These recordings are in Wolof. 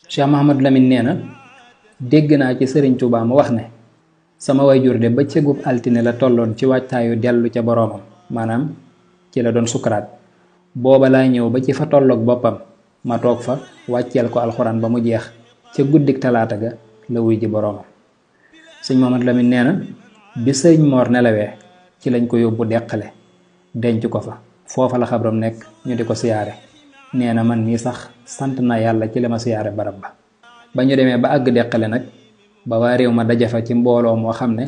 Cheikh Mouhamad Lamine nee na dégg naa ci Sëriñ Tuubaa mu wax ne sama wayjur de bëccëgub altine la tolloon ci waajtaayu dellu ca boroomam maanaam ci la doon sukuraat booba laa ñëw ba ci fa tolloog boppam ma toog fa wàcceel ko alxuraan ba mu jeex ca guddik talaata ga la wuy ji boroomam. sëñ Mouhamad Lamine nee na bi sëriñ Moor nelawee ci lañ ko yóbbu deqale denc ko fa foofa la xabram nekk ñu di ko siyaare nee na man mii sax sant na yàlla ci li ma siyaare barab ba ñu demee ba àgg deqale nag ba waa réew ma dajafa ci mbooloo moo xam ne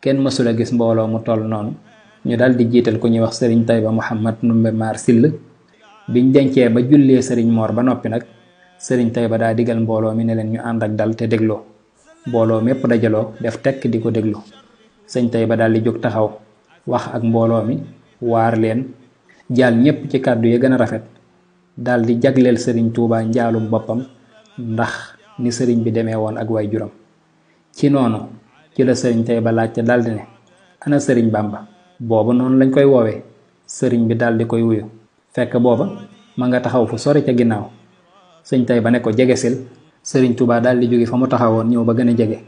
kenn mësula gis mbooloo mu toll noonu ñu dal di jiital ku ñuy wax sëriñ Tayba Muhammad Numbe Maar Sill biñ dencee ba jullee sëriñ Moor ba noppi nag sëriñ Tayba daa digal mbooloo mi ne leen ñu ànd ak dal te dégloo mbooloo mépp dajaloo def tekk di ko déglu sëñ Tayba daal di jóg taxaw wax ak mbooloo mi waar leen jaal ñépp ci kàddu ya gën a rafet daal di jagleel sëriñ Tuubaa njaalum boppam ndax ni sëriñ bi demee woon ak way juram ci noonu ci la sëriñ Tayba laajte daldi ne ana sëriñ Bàmba boobu noonu lañ koy woowee sëriñ bi daldi koy wuyu fekk booba ma nga taxaw fu sori ca ginnaaw sëñ Tayba ne ko jegesil sëriñ Tuubaa daldi jóge fa mu taxawoon ñëw ba gën a jege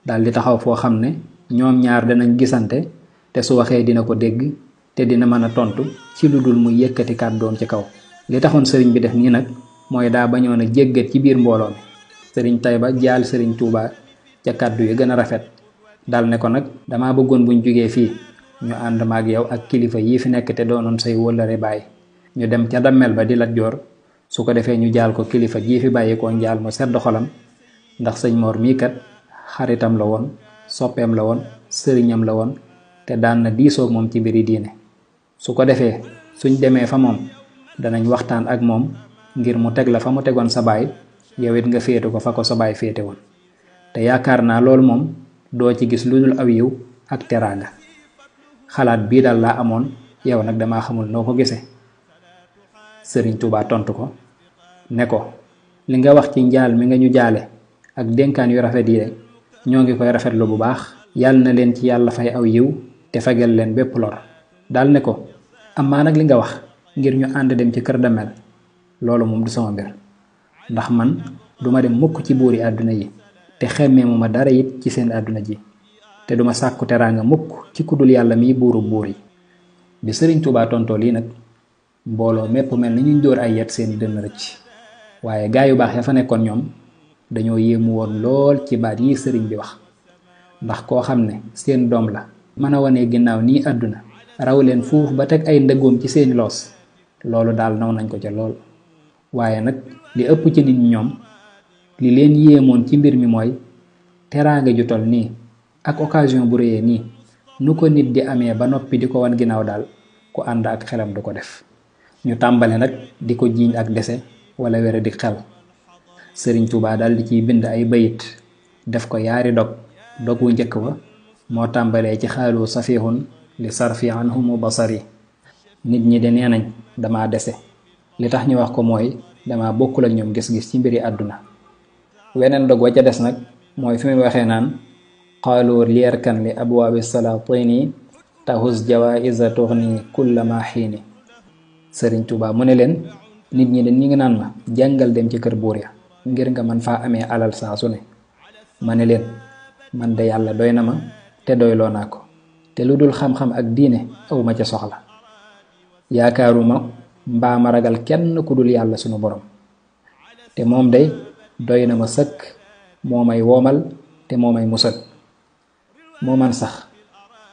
daldi taxaw foo xam ne ñoom ñaar danañ gisante te su waxee dina ko dégg te dina mën a tontu ci lu dul muy yëkkati kàddoom ci kaw li taxoon sëriñ bi def nii nag mooy daa bañoon a jéggat ci biir mbooloo mi sëriñ Tayba jaal sëriñ Tuubaa ca kàddu yi gën a rafet dal ne ko nag dama bëggoon buñ jógee fii ñu ànd maag yow ak kilifa yii fi nekk te doonoon say wëllëre baay ñu dem ca dammel ba di Lat Joor su ko defee ñu jaal ko kilifa gii fi bàyyi ko njaal mu sedd xolam ndax sëñ Moor mii kat xaritam la woon soppeem la woon sëriñam la woon te daan na diisoog moom ci mbiri diine su ko defee suñ demee fa moom danañ waxtaan ak moom ngir mu teg la fa mu tegoon sa baay yow it nga féete ko fa ko sa baay féete woon te yaakaar naa loolu moom doo ci gis lu dul aw yiw ak teraanga xalaat bii daal laa amoon yow nag damaa xamul noo ko gisee. sëriñ Tuubaa tontu ko ne ko li nga wax ci njaal mi nga ñu jaale ak dénkaan yu rafet yi de ñoo ngi koy rafetlu bu baax yàlla na leen ci yàlla fay aw yiw te fegal leen bépp lor daal ne ko amaa nag li nga wax ngir ñu ànd dem ci kër Damel loolu moom du sama mbir ndax man duma dem mukk ci buuri àdduna yi te xemmee mu ma dara it ci seen àdduna ji te duma sàkku teraanga mukk ci kudul yàlla miy buuru buur yi. bi sëriñ Tuubaa tontoo lii nag mbooloo mépp mel ni ñuy dóor ay yet seen dënn rëcc waaye gaa yu baax ya fa nekkoon ñoom dañoo yéemu woon lool ci baat yi sëriñ bi wax ndax koo xam ne seen doom la mën a wane ginnaaw nii àdduna raw leen fuuf ba teg ay ndëggoom ci seeni loos loolu daal naw nañ ko ca lool. waaye nag li ëpp ci nit ñi ñoom li leen yéemoon ci mbir mi mooy teraanga ju tol nii ak occasion bu réyee nii nu ko nit di amee ba noppi di ko wan ginnaaw daal ku ànd ak xelam du ko def. ñu tàmbale nag di ko jiiñ ak dese wala wére di xel sëriñ Tuubaa daal di ciy bind ay bayit def ko yaari dog wu njëkk ba moo tàmbalee ci xaalu safihun li sarfi anhumu basari nit ñi de nee nañ dama dese li tax ñu wax ko mooy dama bokkul ak ñoom gis-gis ci mbiri àdduna. weneen dog wa ca des nag mooy fi muy waxee naan qaalu liyarkan li abwaabi salatini tahus jawaiza tughni kulla ma xiini sëriñ Tuubaa mu ne leen nit ñi de ñi ngi naan ma jàngal dem ci kër buur ya ngir nga man faa amee alal saa su ne ma ne leen man de yàlla doy na ma te doyloo naa ko te lu dul xam-xam ak diine awma ca soxla yaakaaruma mbaa ma ragal kenn ku dul yàlla sunu borom te moom day doy na ma sëkk moo may woomal te moo may musal moo man sax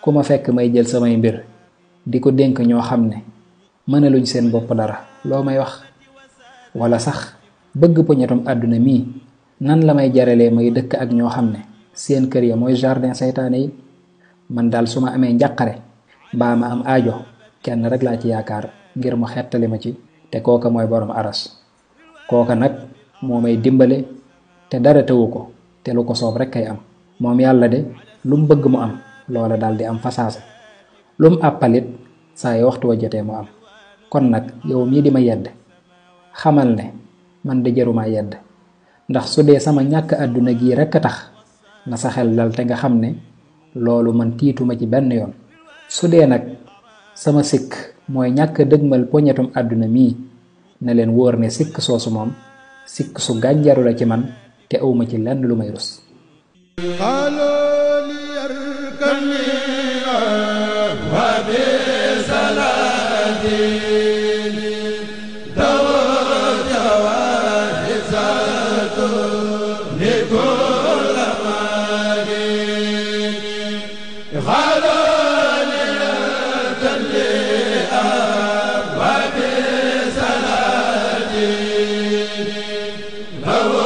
ku ma fekk may jël samay mbir di ko dénk ñoo xam ne mënaluñ seen bopp dara loo may wax wala sax bëgg poñetum àdduna mii nan la may jaralee may dëkk ak ñoo xam ne seen kër ya mooy jardin saytaane yi man daal su ma amee njàqare mbaa ma am aajo kenn rek laa ci yaakaar ngir mu xettali ma ci te kooka mooy borom aras kooka nag moo may dimbale te dara tëwu ko te lu ko soob rek kay am moom yàlla de lu mu bëgg mu am loola daal di am fasaase lu mu àppalit saa yi waxtu wa jotee mu am kon nag yow mii di ma yedd xamal ne man de jaruma yedd ndax su dee sama ñàkk àdduna gii rekk a tax na sa xel dal te nga xam ne loolu man tiituma ci benn yoon su dee nag sama sikk mooy ñàkk dëgmal poñetum àdduna mii ne leen wóor ne sikk soosu moom sikk su gànjaru la ci man te awma ci lenn lu may rus Bravo